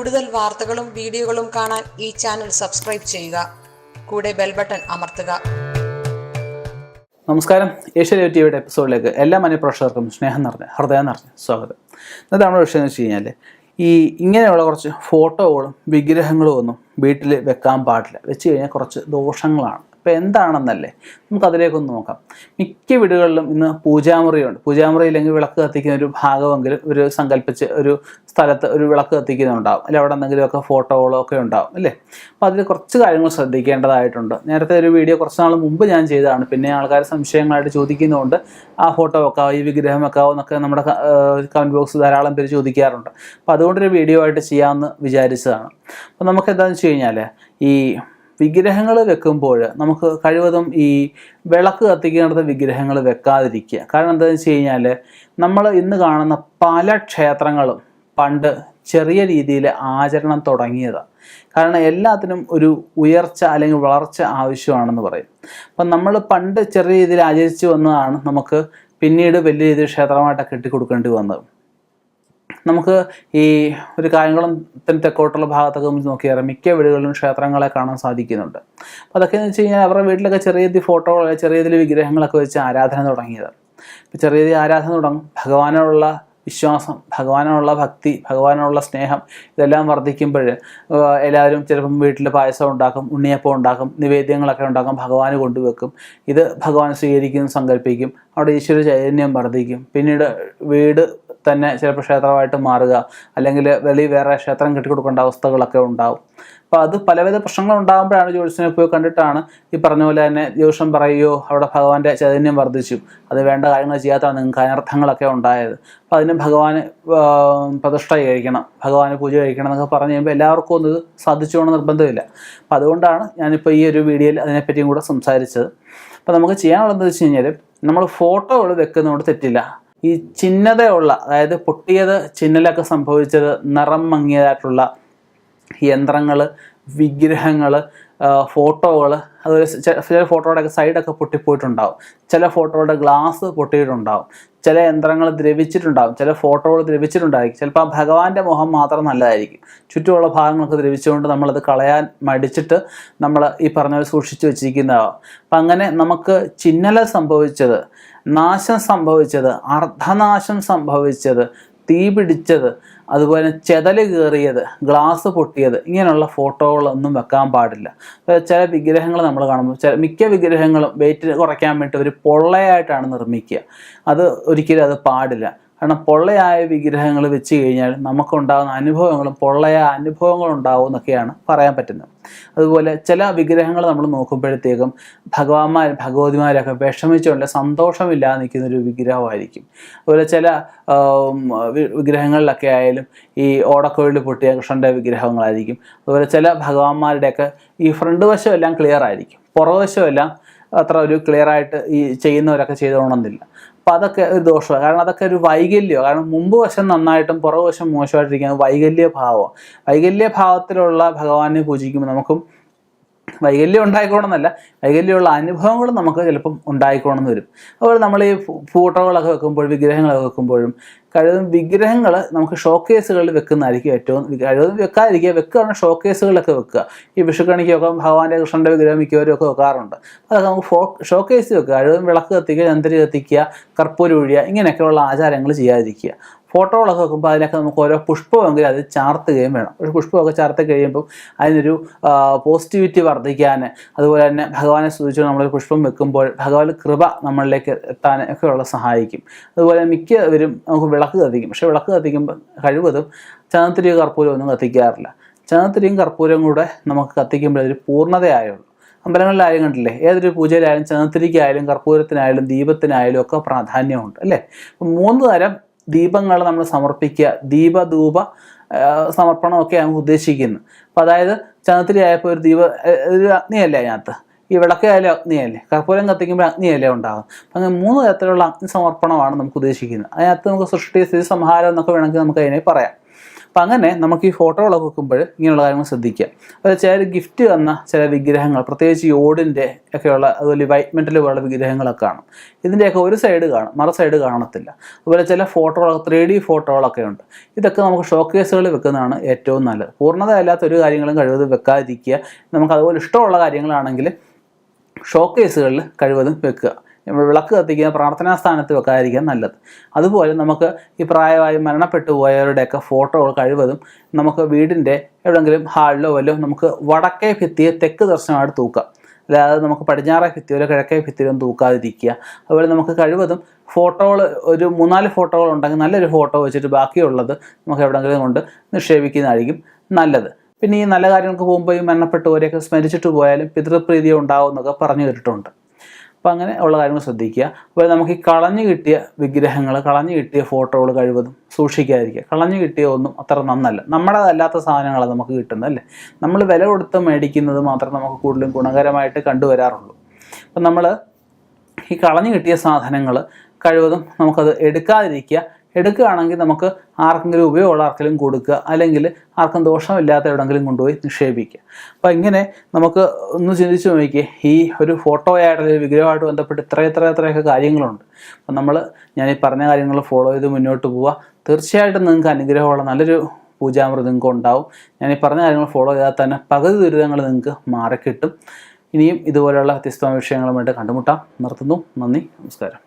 കൂടുതൽ വാർത്തകളും വീഡിയോകളും കാണാൻ ഈ ചാനൽ സബ്സ്ക്രൈബ് ചെയ്യുക. കൂടെ ബെൽ ബട്ടൺ അമർത്തുക. നമസ്കാരം. ഏഷ്യാനെറ്റ് ടിവിയുടെ എപ്പിസോഡിലേക്ക് എല്ലാ മാന്യപ്രേക്ഷകർക്കും ഹൃദയം നിറഞ്ഞ സ്വാഗതം. ഇന്നത്തെ നമ്മുടെ വിഷയം എന്ന് വെച്ച് കഴിഞ്ഞാൽ ഇങ്ങനെയുള്ള കുറച്ച് ഫോട്ടോകളും വിഗ്രഹങ്ങളും ഒന്നും വീട്ടിൽ വെക്കാൻ പാടില്ല. വെച്ച് കഴിഞ്ഞാൽ കുറച്ച് ദോഷങ്ങളാണ്. അപ്പോൾ എന്താണെന്നല്ലേ നമുക്കതിലേക്കൊന്ന് നോക്കാം. മിക്ക വീടുകളിലും ഇന്ന് പൂജാമുറിയുണ്ട്. പൂജാമുറി ഇല്ലെങ്കിൽ വിളക്ക് കത്തിക്കുന്ന ഒരു ഭാഗമെങ്കിലും ഒരു സങ്കല്പിച്ച് ഒരു സ്ഥലത്ത് ഒരു വിളക്ക് കത്തിക്കുന്നുണ്ടാവും, അല്ലെങ്കിൽ അവിടെ എന്തെങ്കിലുമൊക്കെ ഫോട്ടോകളോ ഒക്കെ ഉണ്ടാവും അല്ലേ. അപ്പോൾ അതിൽ കുറച്ച് കാര്യങ്ങൾ ശ്രദ്ധിക്കേണ്ടതായിട്ടുണ്ട്. നേരത്തെ ഒരു വീഡിയോ കുറച്ച് നാൾ മുമ്പ് ഞാൻ ചെയ്തതാണ്. പിന്നെ ആൾക്കാർ സംശയങ്ങളായിട്ട് ചോദിക്കുന്നതുകൊണ്ട് ആ ഫോട്ടോ വെക്കാവോ, ഈ വിഗ്രഹം വെക്കാവോ എന്നൊക്കെ നമ്മുടെ കമൻറ്റ് ബോക്സ് ധാരാളം പേര് ചോദിക്കാറുണ്ട്. അപ്പോൾ അതുകൊണ്ടൊരു വീഡിയോ ആയിട്ട് ചെയ്യാമെന്ന് വിചാരിച്ചതാണ്. അപ്പോൾ നമുക്ക് എന്താണെന്ന് വെച്ച് കഴിഞ്ഞാൽ ഈ വിഗ്രഹങ്ങൾ വെക്കുമ്പോൾ നമുക്ക് കഴിവതും ഈ വിളക്ക് കത്തിക്കുന്നിടത്ത് വിഗ്രഹങ്ങൾ വെക്കാതിരിക്കുക. കാരണം എന്താണെന്ന് വെച്ച് കഴിഞ്ഞാൽ നമ്മൾ ഇന്ന് കാണുന്ന പല ക്ഷേത്രങ്ങളും പണ്ട് ചെറിയ രീതിയിൽ ആചരണം തുടങ്ങിയതാണ്. കാരണം എല്ലാത്തിനും ഒരു ഉയർച്ച അല്ലെങ്കിൽ വളർച്ച ആവശ്യമാണെന്ന് പറയും. അപ്പം നമ്മൾ പണ്ട് ചെറിയ രീതിയിൽ ആചരിച്ചു വന്നതാണ് നമുക്ക് പിന്നീട് വലിയ രീതിയിൽ ക്ഷേത്രമായിട്ടൊക്കെ കെട്ടിക്കൊടുക്കേണ്ടി വന്നത്. നമുക്ക് ഈ ഒരു കായംകുളത്തിന് തെക്കോട്ടുള്ള ഭാഗത്തൊക്കെ നോക്കിയാൽ മിക്ക വീടുകളിലും ക്ഷേത്രങ്ങളെ കാണാൻ സാധിക്കുന്നുണ്ട്. അപ്പോൾ അതൊക്കെ എന്ന് വെച്ച് കഴിഞ്ഞാൽ അവരുടെ വീട്ടിലൊക്കെ ചെറിയ രീതിയിൽ ഫോട്ടോകൾ, ചെറിയ രീതിയിൽ വിഗ്രഹങ്ങളൊക്കെ വെച്ച് ആരാധന തുടങ്ങിയതാണ്. ഇപ്പോൾ ചെറിയ രീതിയിൽ ആരാധന തുടങ്ങും. ഭഗവാനുള്ള വിശ്വാസം, ഭഗവാനുള്ള ഭക്തി, ഭഗവാനുള്ള സ്നേഹം ഇതെല്ലാം വർദ്ധിക്കുമ്പോൾ എല്ലാവരും ചിലപ്പം വീട്ടിൽ പായസം ഉണ്ടാക്കും, ഉണ്ണിയപ്പം ഉണ്ടാക്കും, നിവേദ്യങ്ങളൊക്കെ ഉണ്ടാക്കും, ഭഗവാന് കൊണ്ടുവെക്കും. ഇത് ഭഗവാൻ സ്വീകരിക്കും, സങ്കല്പിക്കും. അവിടെ ഈശ്വര ചൈതന്യം വർദ്ധിക്കും. പിന്നീട് വീട് തന്നെ ചിലപ്പോൾ ക്ഷേത്രമായിട്ട് മാറുക, അല്ലെങ്കിൽ വേറെ ക്ഷേത്രം കെട്ടിക്കൊടുക്കേണ്ട അവസ്ഥകളൊക്കെ ഉണ്ടാവും. അപ്പോൾ അത് പലവിധ പ്രശ്നങ്ങൾ ഉണ്ടാകുമ്പോഴാണ് ജ്യോത്സ്യനെ പോയി കണ്ടിട്ടാണ് ഈ പറഞ്ഞ പോലെ തന്നെ ജ്യോത്സ്യം പറയുകയോ അവിടെ ഭഗവാന്റെ ചൈതന്യം വർദ്ധിച്ചു, അത് വേണ്ട കാര്യങ്ങൾ ചെയ്യാത്തതാണ് നിങ്ങൾക്ക് അനർത്ഥങ്ങളൊക്കെ ഉണ്ടായത്, അപ്പോൾ അതിന് ഭഗവാന് പ്രതിഷ്ഠ കഴിക്കണം, ഭഗവാന് പൂജ കഴിക്കണം എന്നൊക്കെ പറഞ്ഞു കഴിയുമ്പോൾ എല്ലാവർക്കും ഒന്നും ഇത് സാധിച്ചുകൊണ്ട് നിർബന്ധമില്ല. അപ്പോൾ അതുകൊണ്ടാണ് ഞാനിപ്പോൾ ഈ ഒരു വീഡിയോയിൽ അതിനെപ്പറ്റിയും കൂടെ സംസാരിച്ചത്. അപ്പോൾ നമുക്ക് ചെയ്യാനുള്ളതെന്ന് വെച്ച് കഴിഞ്ഞാൽ നമ്മൾ ഫോട്ടോകൾ വെക്കുന്നതുകൊണ്ട് തെറ്റില്ല. ഈ ചിഹ്നതയുള്ള, അതായത് പൊട്ടിയത്, ചിഹ്നലൊക്കെ സംഭവിച്ചത്, നിറം മങ്ങിയതായിട്ടുള്ള യന്ത്രങ്ങൾ, വിഗ്രഹങ്ങൾ, ഫോട്ടോകൾ, അതുപോലെ ചില ഫോട്ടോയുടെയൊക്കെ സൈഡൊക്കെ പൊട്ടിപ്പോയിട്ടുണ്ടാവും, ചില ഫോട്ടോയുടെ ഗ്ലാസ് പൊട്ടിയിട്ടുണ്ടാവും, ചില യന്ത്രങ്ങൾ ദ്രവിച്ചിട്ടുണ്ടാവും, ചില ഫോട്ടോകൾ ദ്രവിച്ചിട്ടുണ്ടായിരിക്കും. ചിലപ്പോൾ ആ ഭഗവാന്റെ മുഖം മാത്രം നല്ലതായിരിക്കും, ചുറ്റുമുള്ള ഭാഗങ്ങളൊക്കെ ദ്രവിച്ചുകൊണ്ട് നമ്മളത് കളയാൻ മടിച്ചിട്ട് നമ്മൾ ഈ പറഞ്ഞ സൂക്ഷിച്ചു വെച്ചിരിക്കുന്നതാവും. അപ്പം അങ്ങനെ നമുക്ക് ചിഹ്നല സംഭവിച്ചത്, നാശം സംഭവിച്ചത്, അർദ്ധനാശം സംഭവിച്ചത്, തീ പിടിച്ചത്, അതുപോലെ ചെതല് കയറിയത്, ഗ്ലാസ് പൊട്ടിയത്, ഇങ്ങനെയുള്ള ഫോട്ടോകളൊന്നും വെക്കാൻ പാടില്ല. ചില വിഗ്രഹങ്ങൾ നമ്മൾ കാണുമ്പോൾ മിക്ക വിഗ്രഹങ്ങളും വെയിറ്റ് കുറയ്ക്കാൻ വേണ്ടി ഒരു പൊള്ളയായിട്ടാണ് നിർമ്മിക്കുക. അത് ഒരിക്കലും അത് പാടില്ല. കാരണം പൊള്ളയായ വിഗ്രഹങ്ങൾ വെച്ച് കഴിഞ്ഞാൽ നമുക്കുണ്ടാകുന്ന അനുഭവങ്ങളും പൊള്ളയായ അനുഭവങ്ങൾ ഉണ്ടാവും എന്നൊക്കെയാണ് പറയാൻ പറ്റുന്നത്. അതുപോലെ ചില വിഗ്രഹങ്ങൾ നമ്മൾ നോക്കുമ്പോഴത്തേക്കും ഭഗവതിമാരൊക്കെ വിഷമിച്ചുകൊണ്ട് സന്തോഷമില്ലാതെ നിൽക്കുന്ന ഒരു വിഗ്രഹമായിരിക്കും. അതുപോലെ ചില വിഗ്രഹങ്ങളിലൊക്കെ ആയാലും ഈ ഓടക്കൊഴിൽ പൊട്ടിയ കൃഷ്ണൻ്റെ വിഗ്രഹങ്ങളായിരിക്കും. അതുപോലെ ചില ഭഗവാന്മാരുടെയൊക്കെ ഈ ഫ്രണ്ട് വശം എല്ലാം ക്ലിയർ ആയിരിക്കും, പുറവശം എല്ലാം അത്ര ഒരു ക്ലിയർ ആയിട്ട് ഈ ചെയ്യുന്നവരൊക്കെ ചെയ്തുകൊള്ളുന്നില്ല. അപ്പോൾ അതൊക്കെ ഒരു ദോഷമാണ്. കാരണം അതൊക്കെ ഒരു വൈകല്യമാണ്. കാരണം മുമ്പ് വശം നന്നായിട്ടും പുറകുവശം മോശമായിട്ടിരിക്കുന്നത് വൈകല്യഭാവം. വൈകല്യഭാവത്തിലുള്ള ഭഗവാനെ പൂജിക്കുമ്പോൾ നമുക്കും വൈകല്യം ഉണ്ടായിക്കോണമെന്നല്ല, വൈകല്യമുള്ള അനുഭവങ്ങൾ നമുക്ക് ചിലപ്പം ഉണ്ടായിക്കോണമെന്ന് വരും. അതുപോലെ നമ്മൾ ഈ ഫോട്ടോകളൊക്കെ വെക്കുമ്പോഴും വിഗ്രഹങ്ങളൊക്കെ വെക്കുമ്പോഴും കഴിവതും വിഗ്രഹങ്ങൾ നമുക്ക് ഷോക്കേസുകളിൽ വെക്കുന്നതായിരിക്കും ഏറ്റവും കഴിവതും വെക്കുകയാണെങ്കിൽ ഷോക്കേസുകളിലൊക്കെ വെക്കുക. ഈ വിഷുക്കണിക്കൊക്കെ ഭഗവാന്റെ കൃഷ്ണൻ്റെ വിഗ്രഹം മിക്കവരും ഒക്കെ വെക്കാറുണ്ട്. അതൊക്കെ നമുക്ക് ഷോക്കേസ് വെക്കുക. കഴിവതും വിളക്ക് കത്തിക്കുക, ചന്ദരി കത്തിക്കുക, കർപ്പൂരം ഒഴിയുക, ഇങ്ങനെയൊക്കെയുള്ള ആചാരങ്ങൾ ചെയ്യാതിരിക്കുക. ഫോട്ടോകളൊക്കെ വെക്കുമ്പോൾ അതിനൊക്കെ നമുക്ക് ഓരോ പുഷ്പമെങ്കിലും അത് ചാർത്തുകയും വേണം. ഒരു പുഷ്പമൊക്കെ ചാർത്തി കഴിയുമ്പോൾ അതിനൊരു പോസിറ്റിവിറ്റി വർദ്ധിക്കാൻ, അതുപോലെ തന്നെ ഭഗവാനെ സ്തുതിച്ച് നമ്മളൊരു പുഷ്പം വെക്കുമ്പോൾ ഭഗവാൻ കൃപ നമ്മളിലേക്ക് എത്താൻ ഒക്കെയുള്ള സഹായിക്കും. അതുപോലെ മിക്കവരും നമുക്ക് വിളക്ക് കത്തിക്കും. പക്ഷേ വിളക്ക് കത്തിക്കുമ്പോൾ കഴിവതും ചന്ദനത്തിരിയും കർപ്പൂരം ഒന്നും കത്തിക്കാറില്ല. ചന്ദനത്തിരിയും കർപ്പൂരം കൂടെ നമുക്ക് കത്തിക്കുമ്പോൾ അതൊരു പൂർണ്ണതയായുള്ളൂ. അമ്പലങ്ങളിലായാലും കണ്ടില്ലേ, ഏതൊരു പൂജയിലായാലും ചന്ദനത്തിരിക്കായാലും കർപ്പൂരത്തിനായാലും ദീപത്തിനായാലും ഒക്കെ പ്രാധാന്യമുണ്ട് അല്ലേ. അപ്പം 3 തരം ദീപങ്ങൾ നമ്മൾ സമർപ്പിക്കുക. ദീപധൂപ സമർപ്പണമൊക്കെയാണ് ഉദ്ദേശിക്കുന്നത്. അപ്പോൾ അതായത് ചന്ദനത്തിരി ആയപ്പോൾ ഒരു അഗ്നിയല്ലേ അതിനകത്ത്, ഈ വിളക്കായാലും അഗ്നിയല്ലേ, കർപ്പൂരം കത്തിക്കുമ്പോൾ അഗ്നിയല്ലേ ഉണ്ടാകും. അങ്ങനെ 3 തരത്തിലുള്ള അഗ്നി സമർപ്പണമാണ് നമുക്ക് ഉദ്ദേശിക്കുന്നത്. അതിനകത്ത് നമുക്ക് സൃഷ്ടി, സ്ഥിതി, സംഹാരം എന്നൊക്കെ വേണമെങ്കിൽ നമുക്ക് അതിനെ പറയാം. അപ്പം അങ്ങനെ നമുക്ക് ഈ ഫോട്ടോകളൊക്കെ വെക്കുമ്പോൾ ഇങ്ങനെയുള്ള കാര്യങ്ങൾ ശ്രദ്ധിക്കുക. അതുപോലെ ചില ഗിഫ്റ്റ് വന്ന ചില വിഗ്രഹങ്ങൾ, പ്രത്യേകിച്ച് ഈ ഓടിൻ്റെ ഒക്കെയുള്ള അതുപോലെ വൈറ്റ് മെറ്റൽ പോലുള്ള വിഗ്രഹങ്ങളൊക്കെ കാണും. ഇതിൻ്റെയൊക്കെ ഒരു സൈഡ് കാണും, മറു സൈഡ് കാണത്തില്ല. അതുപോലെ ചില ഫോട്ടോകളൊക്കെ 3D ഫോട്ടോകളൊക്കെ ഉണ്ട്. ഇതൊക്കെ നമുക്ക് ഷോക്കേസുകളിൽ വെക്കുന്നതാണ് ഏറ്റവും നല്ലത്. പൂർണ്ണതയല്ലാത്ത ഒരു കാര്യങ്ങളും കഴിവതും വെക്കാതിരിക്കുക. നമുക്ക് അതുപോലെ ഇഷ്ടമുള്ള കാര്യങ്ങളാണെങ്കിൽ ഷോക്കേസുകളിൽ കഴിവതും വെക്കുക. വിളക്ക് കത്തിക്കുന്ന പ്രാർത്ഥനാ സ്ഥാനത്ത് വെക്കാതിരിക്കാൻ നല്ലത്. അതുപോലെ നമുക്ക് ഈ പ്രായമായി മരണപ്പെട്ടു പോയവരുടെയൊക്കെ ഫോട്ടോകൾ കഴിവതും നമുക്ക് വീടിൻ്റെ എവിടെയെങ്കിലും ഹാളിലോ വല്ലതും നമുക്ക് വടക്കേ ഭിത്തിയെ തെക്ക് ദർശനമായിട്ട് തൂക്കാം. അല്ലാതെ നമുക്ക് പടിഞ്ഞാറേ ഭിത്തിയിലോ കിഴക്കേ ഭിത്തിയിലോ തൂക്കാതിരിക്കുക. അതുപോലെ നമുക്ക് കഴിവതും ഫോട്ടോകൾ ഒരു 3-4 ഫോട്ടോകൾ ഉണ്ടെങ്കിൽ നല്ലൊരു ഫോട്ടോ വെച്ചിട്ട് ബാക്കിയുള്ളത് നമുക്ക് എവിടെയെങ്കിലും കൊണ്ട് നിക്ഷേപിക്കുന്നതായിരിക്കും നല്ലത്. പിന്നെ ഈ നല്ല കാര്യങ്ങൾക്ക് പോകുമ്പോൾ ഈ മരണപ്പെട്ടവരെയൊക്കെ സ്മരിച്ചിട്ട് പോയാലും പിതൃപ്രീതി ഉണ്ടാവും എന്നൊക്കെ പറഞ്ഞു കേട്ടിട്ടുണ്ട്. അപ്പോൾ അങ്ങനെ ഉള്ള കാര്യങ്ങൾ ശ്രദ്ധിക്കുക. അപ്പോൾ നമുക്ക് ഈ കളഞ്ഞു കിട്ടിയ വിഗ്രഹങ്ങൾ, കളഞ്ഞു കിട്ടിയ ഫോട്ടോകൾ കഴിവതും സൂക്ഷിക്കാതിരിക്കുക. കളഞ്ഞു കിട്ടിയ ഒന്നും അത്ര നന്നല്ല. നമ്മുടേതല്ലാത്ത സാധനങ്ങളാണ് നമുക്ക് കിട്ടുന്നത് അല്ലേ. നമ്മൾ വില കൊടുത്ത് മേടിക്കുന്നത് മാത്രം നമുക്ക് കൂടുതലും ഗുണകരമായിട്ട് കണ്ടുവരാറുള്ളൂ. അപ്പം നമ്മൾ ഈ കളഞ്ഞു കിട്ടിയ സാധനങ്ങൾ കഴിവതും നമുക്കത് എടുക്കാതിരിക്കുക. എടുക്കുകയാണെങ്കിൽ നമുക്ക് ആർക്കെങ്കിലും ഉപയോഗമുള്ള ആർക്കെങ്കിലും കൊടുക്കുക, അല്ലെങ്കിൽ ആർക്കും ദോഷമില്ലാത്ത എവിടെയെങ്കിലും കൊണ്ടുപോയി നിക്ഷേപിക്കുക. അപ്പോൾ ഇങ്ങനെ നമുക്ക് ഒന്ന് ചിന്തിച്ച് നോക്കിയേ, ഈ ഒരു ഫോട്ടോയായിട്ട് അല്ലെങ്കിൽ വിഗ്രഹമായിട്ട് ബന്ധപ്പെട്ട് ഇത്രയൊക്കെ കാര്യങ്ങളുണ്ട്. അപ്പം ഞാൻ ഈ പറഞ്ഞ കാര്യങ്ങൾ ഫോളോ ചെയ്ത് മുന്നോട്ട് പോവുക. തീർച്ചയായിട്ടും നിങ്ങൾക്ക് അനുഗ്രഹമുള്ള നല്ലൊരു പൂജാമൃതം നിങ്ങൾക്ക് ഉണ്ടാവും. ഞാൻ ഈ പറഞ്ഞ കാര്യങ്ങൾ ഫോളോ ചെയ്താൽ തന്നെ പകുതി ദുരിതങ്ങൾ നിങ്ങൾക്ക് മാറിക്കിട്ടും. ഇനിയും ഇതുപോലെയുള്ള വ്യത്യസ്തമായ വിഷയങ്ങളുമായിട്ട് കണ്ടുമുട്ടാം. നിർത്തുന്നു. നന്ദി, നമസ്കാരം.